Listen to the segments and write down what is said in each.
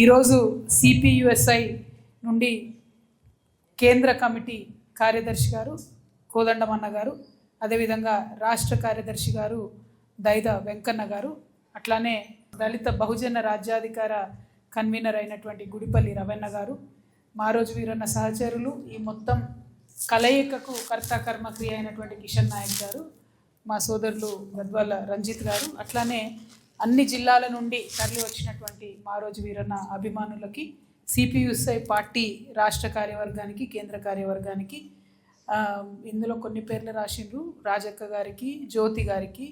ఈరోజు సిపియుఎస్ఐ నుండి కేంద్ర కమిటీ కార్యదర్శి గారు కోదండమన్న గారు, అదేవిధంగా రాష్ట్ర కార్యదర్శి గారు దైద వెంకన్న గారు, అట్లానే దళిత బహుజన రాజ్యాధికార కన్వీనర్ అయినటువంటి గుడిపల్లి రవణ గారు, మారోజు వీరన్న సహచరులు, ఈ మొత్తం కలయికకు కర్త క్రియ అయినటువంటి కిషన్ నాయక్ గారు, మా సోదరులు గద్వాల రంజిత్ గారు, అట్లానే అన్ని జిల్లాల నుండి తరలి వచ్చినటువంటి మారోజు వీరన్న అభిమానులకి, సిపియుఎస్ఐ పార్టీ రాష్ట్ర కార్యవర్గానికి, కేంద్ర కార్యవర్గానికి, ఇందులో కొన్ని పేర్లు రాసిండ్రు, రాజక్క గారికి, జ్యోతి గారికి,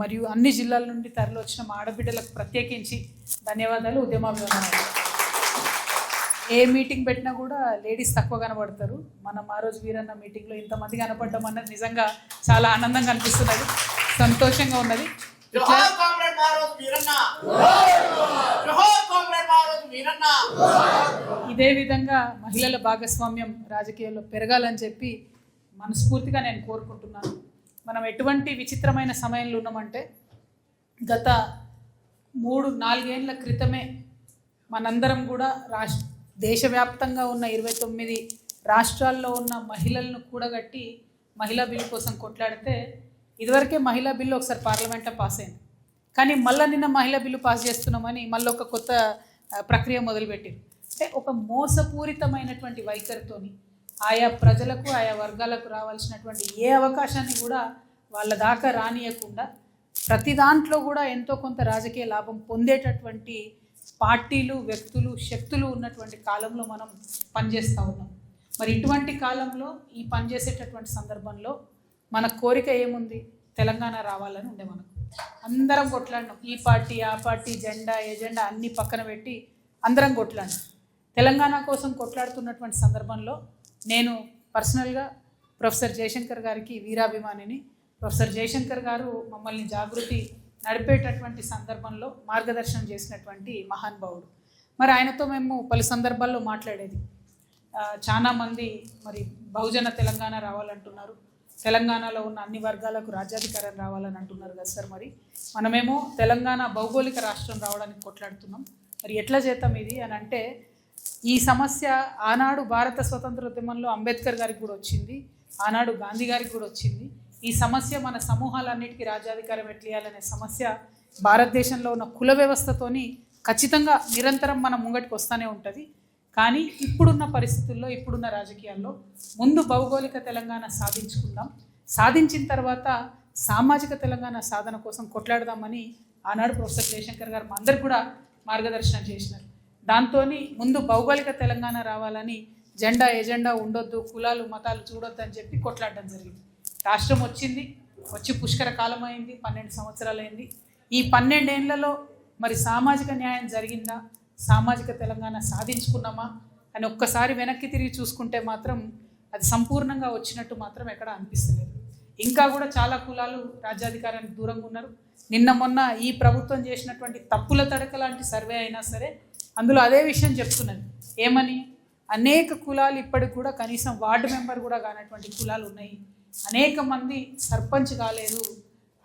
మరియు అన్ని జిల్లాల నుండి తరలి వచ్చిన మా ఆడబిడ్డలకు ప్రత్యేకించి ధన్యవాదాలు, ఉద్యమాభివందనాలు. ఏ మీటింగ్ పెట్టినా కూడా లేడీస్ తక్కువ కనబడతారు. మన మారోజు వీరన్న మీటింగ్లో ఇంతమంది కనపడడం అన్నది నిజంగా చాలా ఆనందంగా అనిపిస్తున్నది, సంతోషంగా ఉన్నది. ఇదే విధంగా మహిళల భాగస్వామ్యం రాజకీయాల్లో పెరగాలని చెప్పి మనస్ఫూర్తిగా నేను కోరుకుంటున్నాను. మనం ఎటువంటి విచిత్రమైన సమయంలో ఉన్నామంటే, గత 3-4 ఏళ్ల క్రితమే మనందరం కూడా దేశవ్యాప్తంగా ఉన్న 29 రాష్ట్రాల్లో ఉన్న మహిళలను కూడగట్టి మహిళా బిల్లు కోసం కొట్లాడితే, ఇదివరకే మహిళా బిల్లు ఒకసారి పార్లమెంట్లో పాస్ అయింది, కానీ మళ్ళీ నిన్న మహిళా బిల్లు పాస్ చేస్తున్నామని మళ్ళీ ఒక కొత్త ప్రక్రియ మొదలుపెట్టారు. అంటే ఒక మోసపూరితమైనటువంటి వైఖరితోని ఆయా ప్రజలకు, ఆయా వర్గాలకు రావాల్సినటువంటి ఏ అవకాశాన్ని కూడా వాళ్ళ దాకా రానియకుండా ప్రతి దాంట్లో కూడా ఎంతో కొంత రాజకీయ లాభం పొందేటటువంటి పార్టీలు, వ్యక్తులు, శక్తులు ఉన్నటువంటి కాలంలో మనం పనిచేస్తూ ఉన్నాం. మరి ఇటువంటి కాలంలో ఈ పనిచేసేటటువంటి సందర్భంలో మన కోరిక ఏముంది? తెలంగాణ రావాలని ఉండే. మనకు అందరం కొట్లాడినాం, ఈ పార్టీ ఆ పార్టీ, జెండా ఎజెండా అన్నీ పక్కన పెట్టి అందరం కొట్లాడినాం. తెలంగాణ కోసం కొట్లాడుతున్నటువంటి సందర్భంలో నేను పర్సనల్గా ప్రొఫెసర్ జయశంకర్ గారికి వీరాభిమానిని. ప్రొఫెసర్ జయశంకర్ గారు మమ్మల్ని జాగృతి నడిపేటటువంటి సందర్భంలో మార్గదర్శనం చేసినటువంటి మహానుభావుడు. మరి ఆయనతో మేము పలు సందర్భాల్లో మాట్లాడేది. చాలామంది మరి బహుజన తెలంగాణ రావాలంటున్నారు, తెలంగాణలో ఉన్న అన్ని వర్గాలకు రాజ్యాధికారం రావాలని అంటున్నారు కదా సార్. మరి మనమేమో తెలంగాణ భౌగోళిక రాష్ట్రం రావడానికి కొట్లాడుతున్నాం. మరి ఎట్లా చేద్దాం ఇది అని అంటే, ఈ సమస్య ఆనాడు భారత స్వతంత్రోద్యమంలో అంబేద్కర్ గారికి కూడా వచ్చింది, ఆనాడు గాంధీ గారికి కూడా వచ్చింది. ఈ సమస్య మన సమూహాలన్నిటికీ రాజ్యాధికారం ఎట్లేయాలనే సమస్య భారతదేశంలో ఉన్న కుల వ్యవస్థతోని ఖచ్చితంగా నిరంతరం మన ముంగటికి వస్తూనే ఉంటుంది. కానీ ఇప్పుడున్న పరిస్థితుల్లో, ఇప్పుడున్న రాజకీయాల్లో ముందు భౌగోళిక తెలంగాణ సాధించుకుందాం, సాధించిన తర్వాత సామాజిక తెలంగాణ సాధన కోసం కొట్లాడదామని ఆనాడు ప్రొఫెసర్ జయశంకర్ గారు మా అందరికి కూడా మార్గదర్శనం చేసినారు. దాంతో ముందు భౌగోళిక తెలంగాణ రావాలని, జెండా ఎజెండా ఉండొద్దు, కులాలు మతాలు చూడొద్దు అని చెప్పి కొట్లాడడం జరిగింది. రాష్ట్రం వచ్చి పుష్కర కాలం అయింది, 12 సంవత్సరాలు అయింది. ఈ 12 ఏళ్లలో మరి సామాజిక న్యాయం జరిగిందా, సామాజిక తెలంగాణ సాధించుకున్నామా అని ఒక్కసారి వెనక్కి తిరిగి చూసుకుంటే మాత్రం అది సంపూర్ణంగా వచ్చినట్టు మాత్రం ఎక్కడ అనిపిస్తలేదు. ఇంకా కూడా చాలా కులాలు రాజ్యాధికారానికి దూరంగా ఉన్నారు. నిన్న మొన్న ఈ ప్రభుత్వం చేసినటువంటి తప్పుల తడక లాంటి సర్వే అయినా సరే అందులో అదే విషయం చెప్తున్నది. ఏమని? అనేక కులాలు ఇప్పటికి కూడా కనీసం వార్డు మెంబర్ కూడా కానటువంటి కులాలు ఉన్నాయి, అనేక మంది సర్పంచ్ కాలేదు,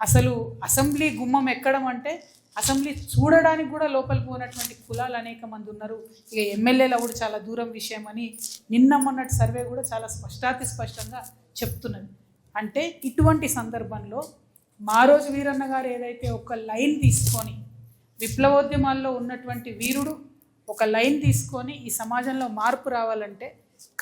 అసలు అసెంబ్లీ గుమ్మం ఎక్కడం అంటే అసెంబ్లీ చూడడానికి కూడా లోపలికి పోయినటువంటి కులాలు అనేక మంది ఉన్నారు. ఇక ఎమ్మెల్యేలు కూడా చాలా దూరం విషయం అని నిన్న మొన్నటి సర్వే కూడా చాలా స్పష్టంగా చెప్తున్నది. అంటే ఇటువంటి సందర్భంలో మారోజు వీరన్న గారు ఏదైతే ఒక లైన్ తీసుకొని, విప్లవోద్యమాల్లో ఉన్నటువంటి వీరుడు ఒక లైన్ తీసుకొని ఈ సమాజంలో మార్పు రావాలంటే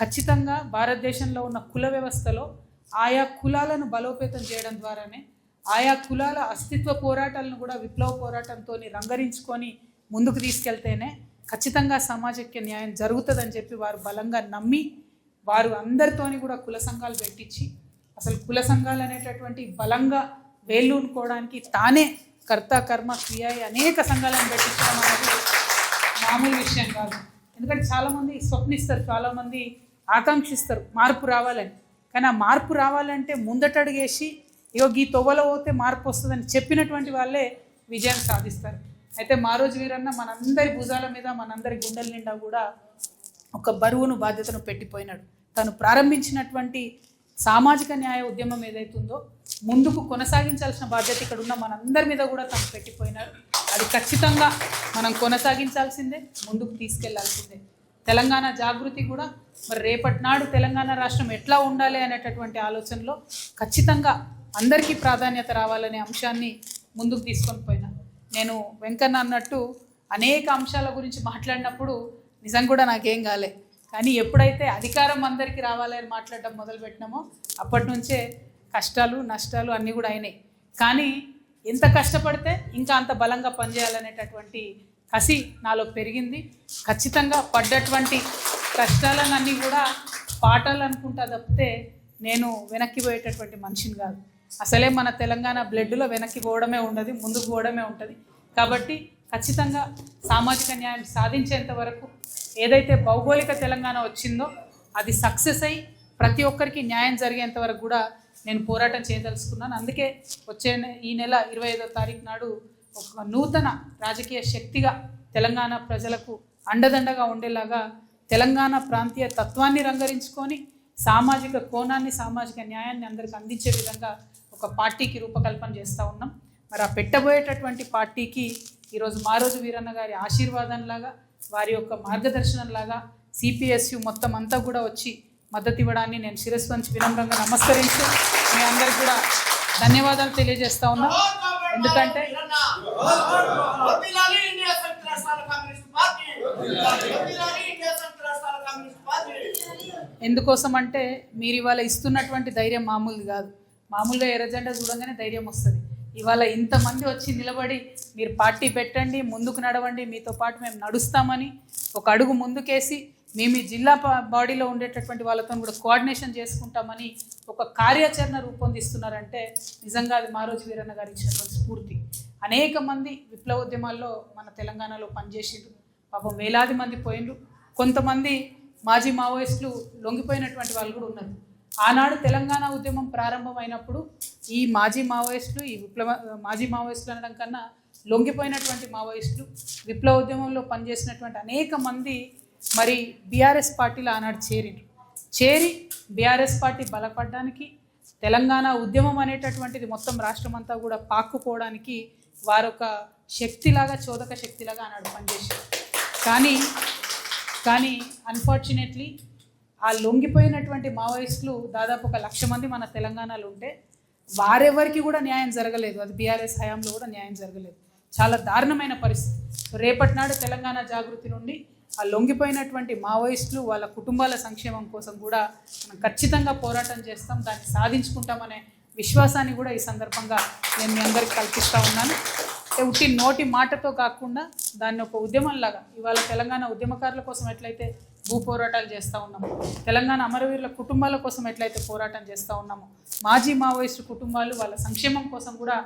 ఖచ్చితంగా భారతదేశంలో ఉన్న కుల వ్యవస్థలో ఆయా కులాలను బలోపేతం చేయడం ద్వారానే, ఆయా కులాల అస్తిత్వ పోరాటాలను కూడా విప్లవ పోరాటంతో రంగరించుకొని ముందుకు తీసుకెళ్తేనే ఖచ్చితంగా సామాజిక న్యాయం జరుగుతుందని చెప్పి వారు బలంగా నమ్మి, వారు అందరితోని కూడా కుల సంఘాలు పెట్టించి, అసలు కుల సంఘాలు అనేటటువంటి బలంగా వేళ్ళూనుకోవడానికి తానే కర్త క్రియ అనేక సంఘాలను పెట్టించడం అనేది మామూలు విషయం కాదు. ఎందుకంటే చాలామంది స్వప్నిస్తారు, చాలామంది ఆకాంక్షిస్తారు మార్పు రావాలని. కానీ ఆ మార్పు రావాలంటే ముందటడుగేసి ఇగో ఈ తొవ్వలో పోతే మార్పు వస్తుందని చెప్పినటువంటి వాళ్ళే విజయం సాధిస్తారు. అయితే మారోజు వీరన్న మనందరి భుజాల మీద, మనందరి గుండెల నిండా కూడా ఒక బరువును, బాధ్యతను పెట్టిపోయినాడు. తను ప్రారంభించినటువంటి సామాజిక న్యాయ ఉద్యమం ఏదైతుందో ముందుకు కొనసాగించాల్సిన బాధ్యత ఇక్కడ ఉన్న మనందరి మీద కూడా తను పెట్టిపోయినారు. అది ఖచ్చితంగా మనం కొనసాగించాల్సిందే, ముందుకు తీసుకెళ్లాల్సిందే. తెలంగాణ జాగృతి కూడా మరి రేపటి నాడు తెలంగాణ రాష్ట్రం ఎట్లా ఉండాలి అనేటటువంటి ఆలోచనలో ఖచ్చితంగా అందరికీ ప్రాధాన్యత రావాలనే అంశాన్ని ముందుకు తీసుకొని పోయినా. నేను వెంకన్న అన్నట్టు అనేక అంశాల గురించి మాట్లాడినప్పుడు నిజం కూడా నాకేం కాలే, కానీ ఎప్పుడైతే అధికారం అందరికీ రావాలని మాట్లాడడం మొదలుపెట్టినామో అప్పటి నుంచే కష్టాలు నష్టాలు అన్నీ కూడా అయినాయి. కానీ ఎంత కష్టపడితే ఇంకా అంత బలంగా పనిచేయాలనేటటువంటి కసి నాలో పెరిగింది. ఖచ్చితంగా పడ్డటువంటి కష్టాలన్నీ కూడా పాఠాలు అనుకుంటా తప్పితే నేను వెనక్కి పోయేటటువంటి మనిషిని కాదు. అసలే మన తెలంగాణ బ్లడ్లో వెనక్కి పోవడమే ఉండదు, ముందుకు పోవడమే ఉంటుంది. కాబట్టి ఖచ్చితంగా సామాజిక న్యాయం సాధించేంత వరకు ఏదైతే భౌగోళిక తెలంగాణ వచ్చిందో అది సక్సెస్ అయ్యి ప్రతి ఒక్కరికి న్యాయం జరిగేంత వరకు కూడా నేను పోరాటం చేయదలుచుకున్నాను. అందుకే వచ్చే ఈ నెల 25వ తారీఖు నాడు ఒక నూతన రాజకీయ శక్తిగా తెలంగాణ ప్రజలకు అండదండగా ఉండేలాగా తెలంగాణ ప్రాంతీయ తత్వాన్ని రంగరించుకొని సామాజిక కోణాన్ని సామాజిక న్యాయాన్ని అందరికి అందించే విధంగా ఒక పార్టీకి రూపకల్పన చేస్తూ ఉన్నాం. మరి ఆ పెట్టబోయేటటువంటి పార్టీకి ఈరోజు మారోజు వీరన్న గారి ఆశీర్వాదంలాగా వారి యొక్క మార్గదర్శనంలాగా సిపిఎస్యు మొత్తం అంతా కూడా వచ్చి మద్దతు ఇవ్వడాన్ని నేను శిరస్సు వంచి వినమ్రంగా నమస్కరించి మీ అందరికి కూడా ధన్యవాదాలు తెలియజేస్తా ఉన్నా. ఎందుకంటే ఎందుకోసం అంటే మీరు ఇవాళ ఇస్తున్నటువంటి ధైర్యం మామూలుది కాదు. మామూలుగా ఎర్రజెండా చూడంగానే ధైర్యం వస్తుంది. ఇవాళ ఇంతమంది వచ్చి నిలబడి మీరు పార్టీ పెట్టండి, ముందుకు నడవండి, మీతో పాటు మేము నడుస్తామని ఒక అడుగు ముందుకేసి మేము ఈ జిల్లా బాడీలో ఉండేటటువంటి వాళ్ళతో కూడా కోఆర్డినేషన్ చేసుకుంటామని ఒక కార్యాచరణ రూపొందిస్తున్నారంటే నిజంగా అది మారోజు వీరన్న గారు ఇచ్చినటువంటి స్ఫూర్తి. అనేక మంది విప్లవోద్యమాల్లో మన తెలంగాణలో పనిచేసిండ్రు, పాపం వేలాది మంది పోయిండ్రు. కొంతమంది మాజీ మావోయిస్టులు లొంగిపోయినటువంటి వాళ్ళు కూడా ఉన్నారు. ఆనాడు తెలంగాణ ఉద్యమం ప్రారంభమైనప్పుడు ఈ మాజీ మావోయిస్టులు మాజీ మావోయిస్టులు అనడం కన్నా లొంగిపోయినటువంటి మావోయిస్టులు విప్లవోద్యమంలో పనిచేసినటువంటి అనేక మంది మరి బీఆర్ఎస్ పార్టీలో ఆనాడు చేరి బీఆర్ఎస్ పార్టీ బలపడడానికి తెలంగాణ ఉద్యమం అనేటటువంటిది మొత్తం రాష్ట్రం అంతా కూడా పాక్కుపోవడానికి వారొక శక్తిలాగా చోదక శక్తిలాగా ఆనాడు పనిచేశారు. కానీ అన్ఫార్చునేట్లీ ఆ లొంగిపోయినటువంటి మావోయిస్టులు దాదాపు 1,00,000 మంది మన తెలంగాణలో ఉంటే వారెవరికి కూడా న్యాయం జరగలేదు. అది బీఆర్ఎస్ హయాంలో కూడా న్యాయం జరగలేదు. చాలా దారుణమైన పరిస్థితి. రేపటి నాడు తెలంగాణ జాగృతి నుండి ఆ లొంగిపోయినటువంటి మావోయిస్టులు వాళ్ళ కుటుంబాల సంక్షేమం కోసం కూడా మనం ఖచ్చితంగా పోరాటం చేస్తాం, దాన్ని సాధించుకుంటామనే విశ్వాసాన్ని కూడా ఈ సందర్భంగా నేను మీ అందరికి కల్పిస్తూ ఉన్నాను. ఉట్టి నోటి మాటతో కాకుండా దాన్ని ఒక ఉద్యమంలాగా ఇవాళ తెలంగాణ ఉద్యమకారుల కోసం ఎట్లయితే భూ పోరాటాలు చేస్తూ ఉన్నాము, తెలంగాణ అమరవీరుల కుటుంబాల కోసం ఎట్లయితే పోరాటం చేస్తూ ఉన్నాము, మాజీ మావోయిస్టు కుటుంబాలు వాళ్ళ సంక్షేమం కోసం కూడా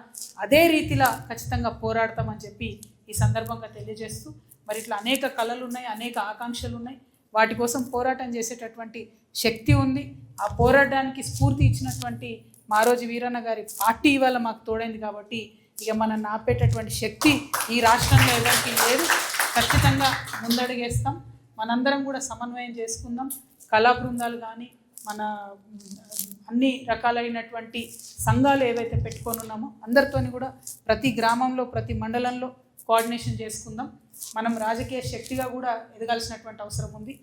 అదే రీతిలో ఖచ్చితంగా పోరాడతామని చెప్పి ఈ సందర్భంగా తెలియజేస్తూ, మరి ఇట్లా అనేక కళలు ఉన్నాయి, అనేక ఆకాంక్షలు ఉన్నాయి, వాటి కోసం పోరాటం చేసేటటువంటి శక్తి ఉంది. ఆ పోరాటానికి స్ఫూర్తి ఇచ్చినటువంటి మారోజు వీరన్న గారి పార్టీ ఇవాళ మాకు తోడైంది. కాబట్టి ఇక మనం ఆపేటటువంటి శక్తి ఈ రాష్ట్రంలో ఎవరికి లేదు. ఖచ్చితంగా ముందడుగేస్తాం. మనందరం కూడా సమన్వయం చేసుకుందాం. కళా బృందాలు కానీ మన అన్ని రకాలైనటువంటి సంఘాలు ఏవైతే పెట్టుకొని ఉన్నామో అందరితోని కూడా ప్రతి గ్రామంలో ప్రతి మండలంలో కోఆర్డినేషన్ చేసుకుందాం. మనం రాజకీయ శక్తిగా కూడా ఎదగాల్సినటువంటి అవసరం ఉంది.